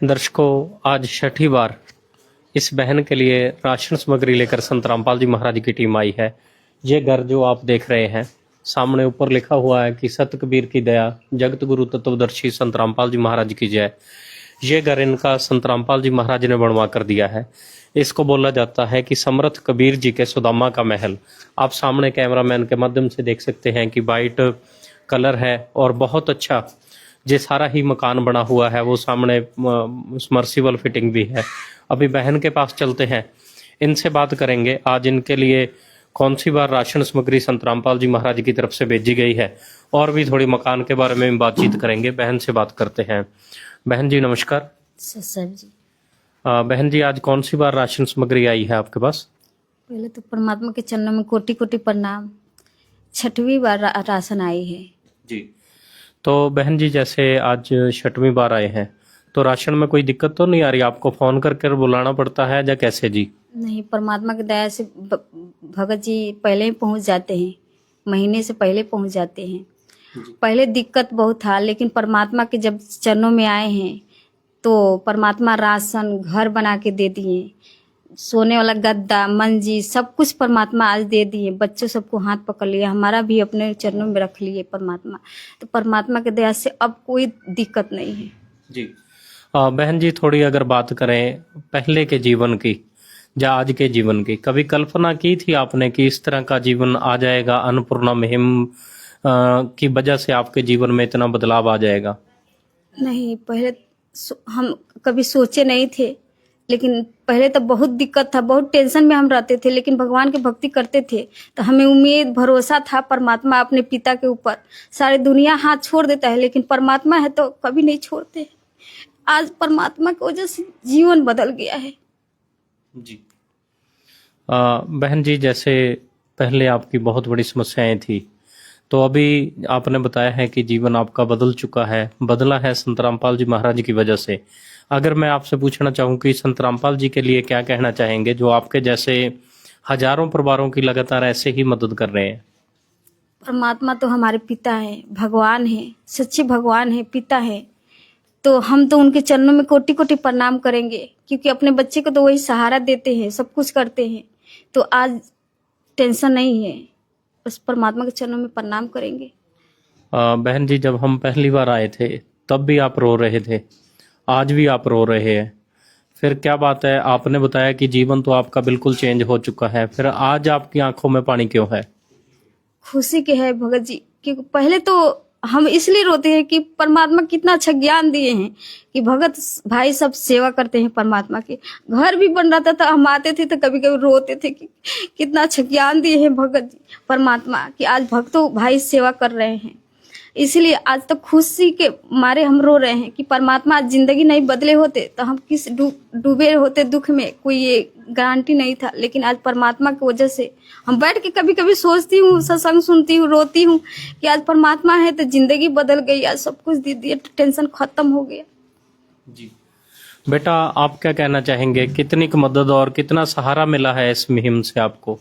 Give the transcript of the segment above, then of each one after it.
दर्शकों, आज छठी बार इस बहन के लिए राशन सामग्री लेकर संत रामपाल जी महाराज की टीम आई है। ये घर जो आप देख रहे हैं, सामने ऊपर लिखा हुआ है कि सत कबीर की दया, जगत गुरु तत्वदर्शी संत रामपाल जी महाराज की जय। ये घर इनका संत रामपाल जी महाराज ने बनवा कर दिया है। इसको बोला जाता है कि समर्थ कबीर जी के सुदामा का महल। आप सामने कैमरामैन के माध्यम से देख सकते हैं कि वाइट कलर है और बहुत अच्छा ये सारा ही मकान बना हुआ है। वो सामने समर्सिबल फिटिंग भी है। अभी बहन के पास चलते हैं, इनसे बात करेंगे आज इनके लिए कौन सी बार राशन सामग्री संत रामपाल जी महाराज की तरफ से भेजी गई है, और भी थोड़ी मकान के बारे में बातचीत करेंगे। बहन से बात करते हैं। बहन जी नमस्कार। सर जी, बहन जी, आज कौन सी बार राशन सामग्री आई है आपके पास? पहले तो परमात्मा के चरणों में कोटि कोटि प्रणाम। छठवीं बार राशन आई है जी। तो बहन जी, जैसे आज छठवीं बार आए हैं, तो राशन में कोई दिक्कत तो नहीं आ रही? आपको फोन करके बुलाना पड़ता है या कैसे जी? नहीं, परमात्मा की दया से भगत जी पहले ही पहुंच जाते हैं, महीने से पहले पहुंच जाते हैं। पहले दिक्कत बहुत था, लेकिन परमात्मा के जब चरणों में आए हैं तो परमात्मा राशन घर बना के दे दिए, सोने वाला गद्दा मंजी सब कुछ परमात्मा आज दे दिए। बच्चों सबको हाथ पकड़ लिया, हमारा भी अपने चरणों में रख लिए परमात्मा। तो परमात्मा के दया से अब कोई दिक्कत नहीं है जी। बहन जी, थोड़ी अगर बात करें पहले के जीवन की या आज के जीवन की, कभी कल्पना की थी आपने कि इस तरह का जीवन आ जाएगा? अन्नपूर्णा मुहिम की वजह से आपके जीवन में इतना बदलाव आ जाएगा? नहीं, पहले हम कभी सोचे नहीं थे, लेकिन पहले तो बहुत दिक्कत था, बहुत टेंशन में हम रहते थे। लेकिन भगवान की भक्ति करते थे तो हमें उम्मीद भरोसा था परमात्मा अपने पिता के ऊपर। सारी दुनिया हाथ छोड़ देता है, लेकिन परमात्मा है तो कभी नहीं छोड़ते। आज परमात्मा की वजह से जीवन बदल गया है जी। बहन जी, जैसे पहले आपकी बहुत बड़ी समस्याएं थी, तो अभी आपने बताया है कि जीवन आपका बदल चुका है, बदला है संत रामपाल जी महाराज की वजह से। अगर मैं आपसे पूछना चाहूँ कि संत रामपाल जी के लिए क्या कहना चाहेंगे, जो आपके जैसे हजारों परिवारों की लगातार ऐसे ही मदद कर रहे हैं? परमात्मा तो हमारे पिता है, भगवान है, सच्चे भगवान है, पिता है। तो हम तो उनके चरणों में कोटि कोटि प्रणाम करेंगे, क्योंकि अपने बच्चे को तो वही सहारा देते हैं, सब कुछ करते हैं। तो आज टेंशन नहीं है, बस परमात्मा के चरणों में प्रणाम करेंगे। बहन जी, जब हम पहली बार आए थे तब भी आप रो रहे थे, आज भी आप रो रहे हैं, फिर क्या बात है? आपने बताया कि जीवन तो आपका बिल्कुल चेंज हो चुका है, फिर आज आपकी आंखों में पानी क्यों है? खुशी के है भगत जी, क्योंकि पहले तो हम इसलिए रोते हैं कि परमात्मा कितना अच्छा ज्ञान दिए हैं कि भगत भाई सब सेवा करते हैं परमात्मा के। घर भी बन रहा था, हम आते थे तो कभी कभी रोते थे कि कितना अच्छा ज्ञान दिए हैं भगत जी परमात्मा, कि आज भक्तों भाई सेवा कर रहे हैं। इसलिए आज तक खुशी के मारे हम रो रहे हैं कि परमात्मा आज जिंदगी नहीं बदले होते तो हम किस डूबे होते दुख में, कोई ये गारंटी नहीं था। लेकिन आज परमात्मा की वजह से हम बैठ के कभी कभी सोचती हूँ, सत्संग सुनती हूँ, रोती हूँ कि आज परमात्मा है तो जिंदगी बदल गई, आज सब कुछ दे दिया, टेंशन खत्म हो गया। जी बेटा, आप क्या कहना चाहेंगे? कितनी मदद और कितना सहारा मिला है इस मुहिम से आपको?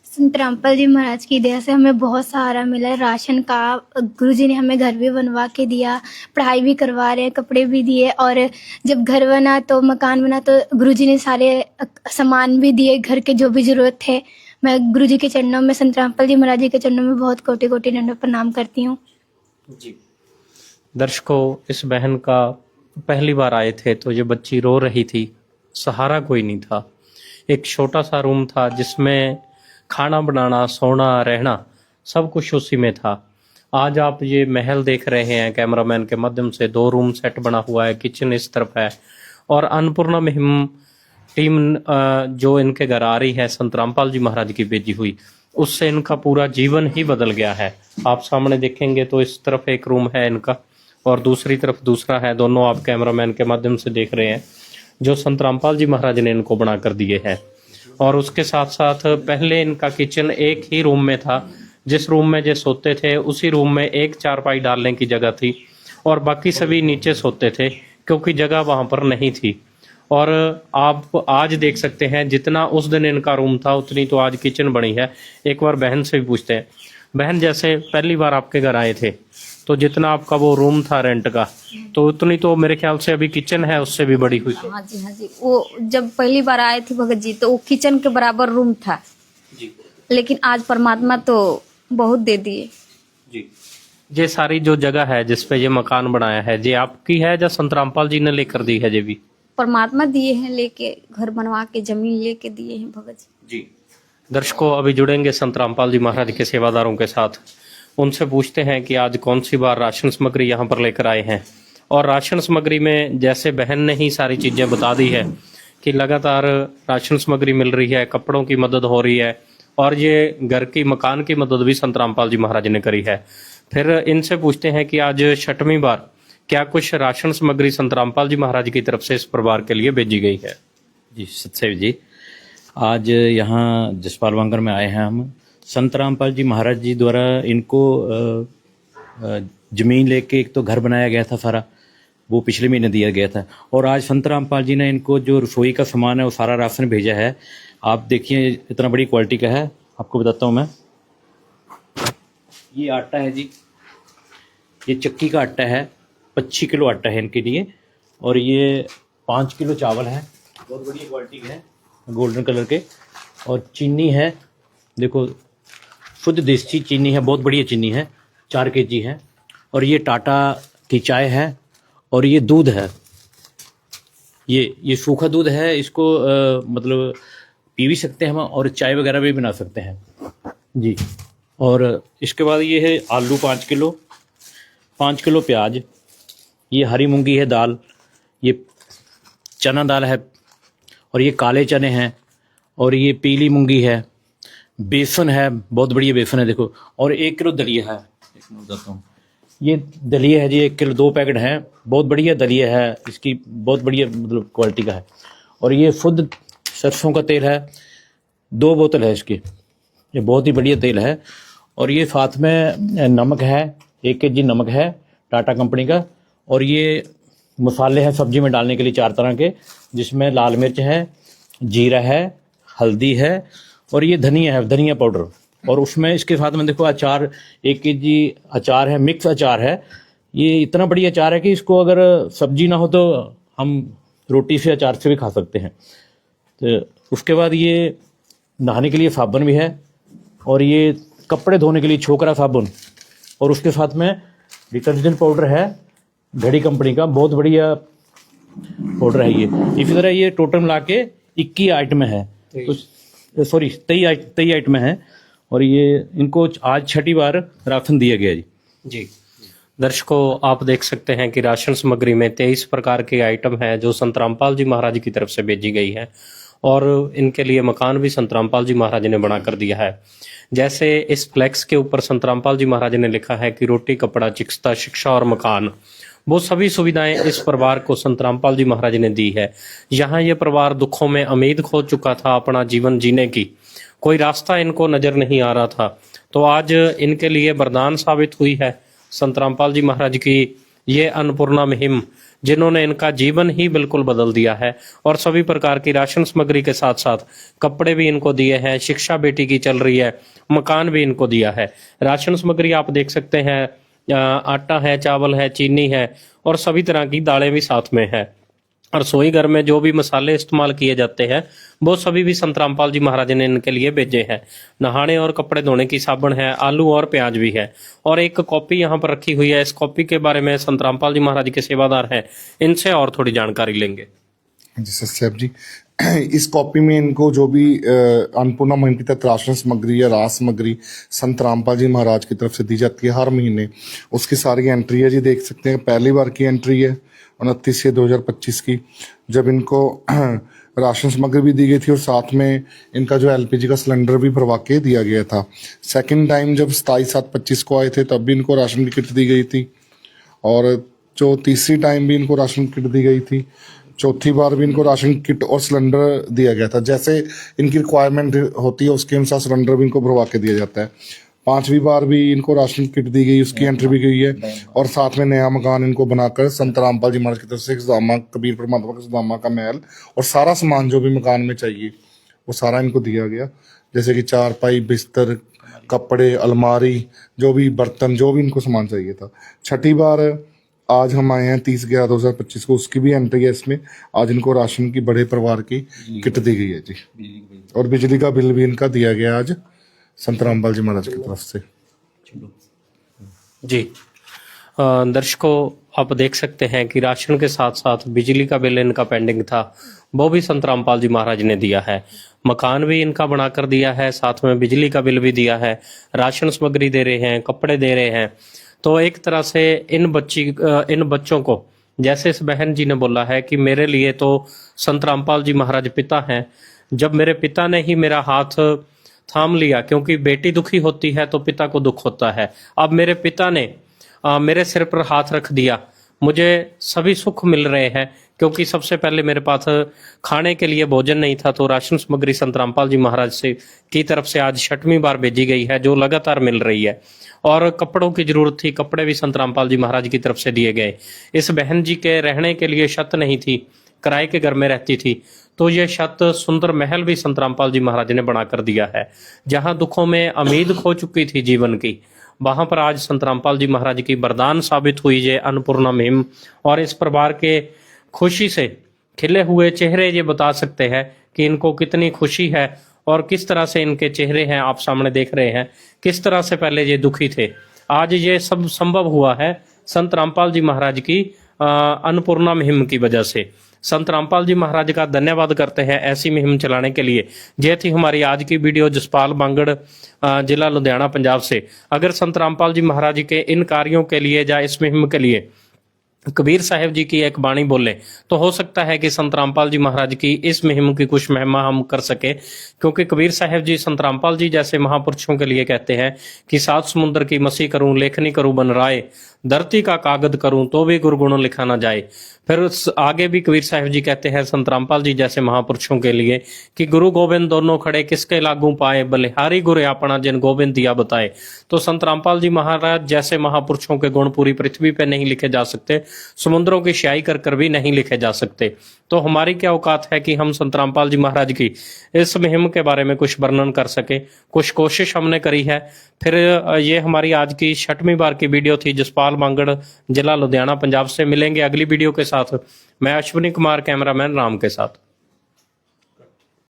संत रामपाल जी महाराज की दया से हमें बहुत सहारा मिला है। राशन का गुरुजी ने हमें घर भी बनवा के दिया, पढ़ाई भी करवा रहे हैं, कपड़े भी दिए, और जब घर बना तो मकान बना तो गुरुजी ने सारे सामान भी दिए, घर के जो भी जरूरत थे। मैं गुरुजी के चरणों में, संत रामपाल जी महाराज जी के चरणों में बहुत कोटि कोटि दंडवत प्रणाम करती हूँ। जी। दर्शकों, इस बहन का पहली बार आए थे तो ये बच्ची रो रही थी, सहारा कोई नहीं था। एक छोटा सा रूम था जिसमें खाना बनाना, सोना, रहना सब कुछ उसी में था। आज आप ये महल देख रहे हैं कैमरामैन के माध्यम से, 2 रूम सेट बना हुआ है, किचन इस तरफ है, और अन्नपूर्णा मुहिम टीम जो इनके घर आ रही है संत रामपाल जी महाराज की भेजी हुई, उससे इनका पूरा जीवन ही बदल गया है। आप सामने देखेंगे तो इस तरफ एक रूम है इनका और दूसरी तरफ दूसरा है। दोनों आप कैमरामैन के माध्यम से देख रहे हैं, जो संत रामपाल जी महाराज ने इनको बना कर दिए हैं। और उसके साथ साथ पहले इनका किचन एक ही रूम में था, जिस रूम में जो सोते थे उसी रूम में एक चारपाई डालने की जगह थी और बाकी सभी नीचे सोते थे, क्योंकि जगह वहां पर नहीं थी। और आप आज देख सकते हैं जितना उस दिन इनका रूम था उतनी तो आज किचन बनी है। एक बार बहन से भी पूछते हैं। बहन, जैसे पहली बार आपके घर आए थे तो जितना आपका वो रूम था रेंट का, तो उतनी तो मेरे ख्याल से अभी किचन है उससे भी बड़ी हुई। हाँ जी, हाँ जी। वो जब पहली बार आए थे भगत जी तो वो किचन के बराबर रूम था, जी लेकिन आज परमात्मा तो बहुत दे दिए। जी। ये सारी जो जगह है जिसपे ये मकान बनाया है, ये आपकी है या संत रामपाल जी ने लेकर दी है? ये भी परमात्मा दिए हैं, लेके घर बनवा के जमीन लेके दिए हैं भगत जी। जी। दर्शकों, अभी जुड़ेंगे संत रामपाल जी महाराज के सेवादारों के साथ, उनसे पूछते हैं कि आज कौन सी बार राशन सामग्री यहाँ पर लेकर आए हैं। और राशन सामग्री में जैसे बहन ने ही सारी चीजें बता दी है कि लगातार राशन सामग्री मिल रही है, कपड़ों की मदद हो रही है, और ये घर की मकान की मदद भी संत रामपाल जी महाराज ने करी है। फिर इनसे पूछते हैं कि आज 6वीं बार क्या कुछ राशन सामग्री संत रामपाल जी महाराज की तरफ से इस परिवार के लिए भेजी गई है। जी सतसेव जी, आज यहाँ जसपाल वांगर में आए हैं हम। संत रामपाल जी महाराज जी द्वारा इनको जमीन लेके एक तो घर बनाया गया था सारा, वो पिछले महीने दिया गया था, और आज संत रामपाल जी ने इनको जो रसोई का सामान है वो सारा राशन भेजा है। आप देखिए इतना बड़ी क्वालिटी का है, आपको बताता हूँ मैं। ये आटा है जी, ये चक्की का आटा है, 25 किलो आटा है इनके लिए, और ये 5 किलो चावल है, बहुत बढ़िया क्वालिटी का है, गोल्डन कलर के। और चीनी है, देखो शुद्ध देसी चीनी है, बहुत बढ़िया चीनी है, 4 kg है। और ये टाटा की चाय है, और ये दूध है, ये सूखा दूध है, इसको मतलब पी भी सकते हैं हम, और चाय वगैरह भी बना सकते हैं जी। और इसके बाद ये है आलू 5 किलो, 5 किलो प्याज, ये हरी मूंगी है दाल, ये चना दाल है, और ये काले चने हैं, और ये पीली मूंगी है, बेसन है, बहुत बढ़िया बेसन है देखो, और 1 किलो दलिया है। एक मिनट बताता हूँ, ये दलिया है जी, 1 किलो 2 पैकेट हैं, बहुत बढ़िया दलिया है, इसकी बहुत बढ़िया मतलब क्वालिटी का है। और ये शुद्ध सरसों का तेल है, 2 बोतल है इसकी, ये बहुत ही बढ़िया तेल है। और ये साथ में नमक है, 1 kg नमक है टाटा कंपनी का। और ये मसाले हैं सब्जी में डालने के लिए 4 तरह के, जिसमें लाल मिर्च है, जीरा है, हल्दी है, और ये धनिया है, धनिया पाउडर। और उसमें इसके साथ में देखो अचार, 1 kg अचार है, मिक्स अचार है। ये इतना बढ़िया अचार है कि इसको अगर सब्जी ना हो तो हम रोटी से अचार से भी खा सकते हैं। तो उसके बाद ये नहाने के लिए साबुन भी है, और ये कपड़े धोने के लिए छोकरा साबुन, और उसके साथ में डिटर्जेंट पाउडर है घड़ी कंपनी का, बहुत बढ़िया पाउडर है ये। इसी तरह ये टोटल मिला के 21 आइटम है, सॉरी 23 आइटम है, और ये इनको आज 6ठी बार राशन दिया गया जी। दर्शकों, आप देख सकते हैं कि राशन सामग्री में 23 प्रकार के आइटम हैं जो संत रामपाल जी महाराज की तरफ से भेजी गई है, और इनके लिए मकान भी संत रामपाल जी महाराज ने बना कर दिया है। जैसे इस फ्लैक्स के ऊपर संत रामपाल जी महाराज ने लिखा है कि रोटी, कपड़ा, चिकित्सा, शिक्षा और मकान, वो सभी सुविधाएं इस परिवार को संत रामपाल जी महाराज ने दी है। यहाँ ये परिवार दुखों में उम्मीद खो चुका था अपना जीवन जीने की, कोई रास्ता इनको नजर नहीं आ रहा था, तो आज इनके लिए वरदान साबित हुई है संत रामपाल जी महाराज की ये अन्नपूर्णा मुहिम, जिन्होंने इनका जीवन ही बिल्कुल बदल दिया है। और सभी प्रकार की राशन सामग्री के साथ साथ कपड़े भी इनको दिए हैं, शिक्षा बेटी की चल रही है, मकान भी इनको दिया है। राशन सामग्री आप देख सकते हैं, आटा है, चावल है, चीनी है, और सभी तरह की दालें भी साथ में है। और रसोई घर में जो भी मसाले इस्तेमाल किए जाते हैं वो सभी भी संत रामपाल जी महाराज ने इनके लिए भेजे हैं। नहाने और कपड़े धोने की साबुन है, आलू और प्याज भी है, और एक कॉपी यहाँ पर रखी हुई है। इस कॉपी के बारे में संत रामपाल जी महाराज के सेवादार हैं, इनसे और थोड़ी जानकारी लेंगे। जी सर जी, इस कॉपी में इनको जो भी अन्नपूर्णा मुहिम के तहत राशन सामग्री या रास सामग्री संत रामपाल जी महाराज की तरफ से दी जाती है हर महीने, उसकी सारी एंट्री है जी, देख सकते हैं। पहली बार की एंट्री है 29/6/2025 की, जब इनको राशन सामग्री भी दी गई थी और साथ में इनका जो एलपीजी का सिलेंडर भी भरवा के दिया गया था। सेकंड टाइम जब 27/7/25 को आए थे तब भी इनको राशन की किट दी गई थी, और जो तीसरी टाइम भी इनको राशन किट दी गई थी, चौथी बार भी इनको राशन किट और सिलेंडर दिया गया था। जैसे इनकी रिक्वायरमेंट होती है उसके अनुसार सिलेंडर भी इनको भरवा के दिया जाता है। 5वीं बार भी इनको राशन किट दी गई, उसकी एंट्री भी गई है, और साथ में नया मकान इनको बनाकर संत रामपाल जी महाराज की तरफ से सुदामा, कबीर परमात्मा का सुदामा का महल और सारा सामान जो भी मकान में चाहिए वो सारा इनको दिया गया। जैसे कि चारपाई, बिस्तर, कपड़े, अलमारी, जो भी बर्तन, जो भी इनको सामान चाहिए था। छठी बार आज हम आए हैं 30/11/2025 को, उसकी भी एंट्री है इसमें। आज इनको राशन की बड़े परिवार की किट दी गई है जी, और बिजली का बिल भी इनका दिया गया आज संत रामपाल जी महाराज की तरफ से। जी दर्शकों, आप देख सकते हैं कि राशन के साथ साथ बिजली का बिल इनका पेंडिंग था, वो भी संत रामपाल जी महाराज ने दिया है। मकान भी इनका बनाकर दिया है, साथ में बिजली का बिल भी दिया है, राशन सामग्री दे रहे हैं, कपड़े दे रहे हैं। तो एक तरह से इन बच्चों को, जैसे इस बहन जी ने बोला है कि मेरे लिए तो संत रामपाल जी महाराज पिता हैं। जब मेरे पिता ने ही मेरा हाथ थाम लिया, क्योंकि बेटी दुखी होती है तो पिता को दुख होता है। अब मेरे पिता ने मेरे सिर पर हाथ रख दिया, मुझे सभी सुख मिल रहे हैं। क्योंकि सबसे पहले मेरे पास खाने के लिए भोजन नहीं था, तो राशन सामग्री संत रामपाल जी महाराज से की तरफ से आज 6वीं बार भेजी गई है, जो लगातार मिल रही है। और कपड़ों की जरूरत थी, कपड़े भी संत रामपाल जी महाराज की तरफ से दिए गए। इस बहन जी के रहने के लिए छत नहीं थी, किराए के घर में रहती थी, तो ये छत सुंदर महल भी संत रामपाल जी महाराज ने बनाकर दिया है। जहां दुखों में उम्मीद खो चुकी थी जीवन की, वहां पर आज संत रामपाल जी महाराज की वरदान साबित हुई ये अन्नपूर्णा मुहिम। और इस परिवार के खुशी से खिले हुए चेहरे ये बता सकते हैं कि इनको कितनी खुशी है, और किस तरह से इनके चेहरे हैं आप सामने देख रहे हैं, किस तरह से पहले ये दुखी थे। आज ये सब संभव हुआ है संत रामपाल जी महाराज की अन्नपूर्णा मुहिम की वजह से। संत रामपाल जी महाराज का धन्यवाद करते हैं ऐसी मुहिम चलाने के लिए। ये थी हमारी आज की वीडियो जसपाल बांगड़, जिला लुधियाना, पंजाब से। अगर संत रामपाल जी महाराज के इन कार्यों के लिए या इस मुहिम के लिए कबीर साहब जी की एक बाणी बोले, तो हो सकता है कि संत रामपाल जी महाराज की इस मुहिम की कुछ महिमा हम कर सके। क्योंकि कबीर साहब जी संत रामपाल जी जैसे महापुरुषों के लिए कहते हैं कि 7 समुद्र की मसी करूं, लेखनी करूं बन राय, धरती का कागज करूं तो भी गुरगुण लिखा ना जाए। फिर आगे भी कबीर साहब जी कहते हैं संत रामपाल जी जैसे महापुरुषों के लिए कि गुरु गोविंद दोनों खड़े किसके लागू पाए, बलिहारी गुरु अपना जिन गोविंद दिया बताए। तो संत रामपाल जी महाराज जैसे महापुरुषों के गुण पूरी पृथ्वी पर नहीं लिखे जा सकते, समुद्रों की स्याही कर कर भी नहीं लिखे जा सकते। तो हमारी क्या औकात है कि हम संत रामपाल जी महाराज की इस मुहिम के बारे में कुछ वर्णन कर सके। कुछ कोशिश हमने करी है। फिर ये हमारी आज की 6वीं बार की वीडियो थी जसपाल बांगड़, जिला लुधियाना, पंजाब से। मिलेंगे अगली वीडियो के साथ। मैं अश्विनी कुमार, कैमरामैन राम के साथ।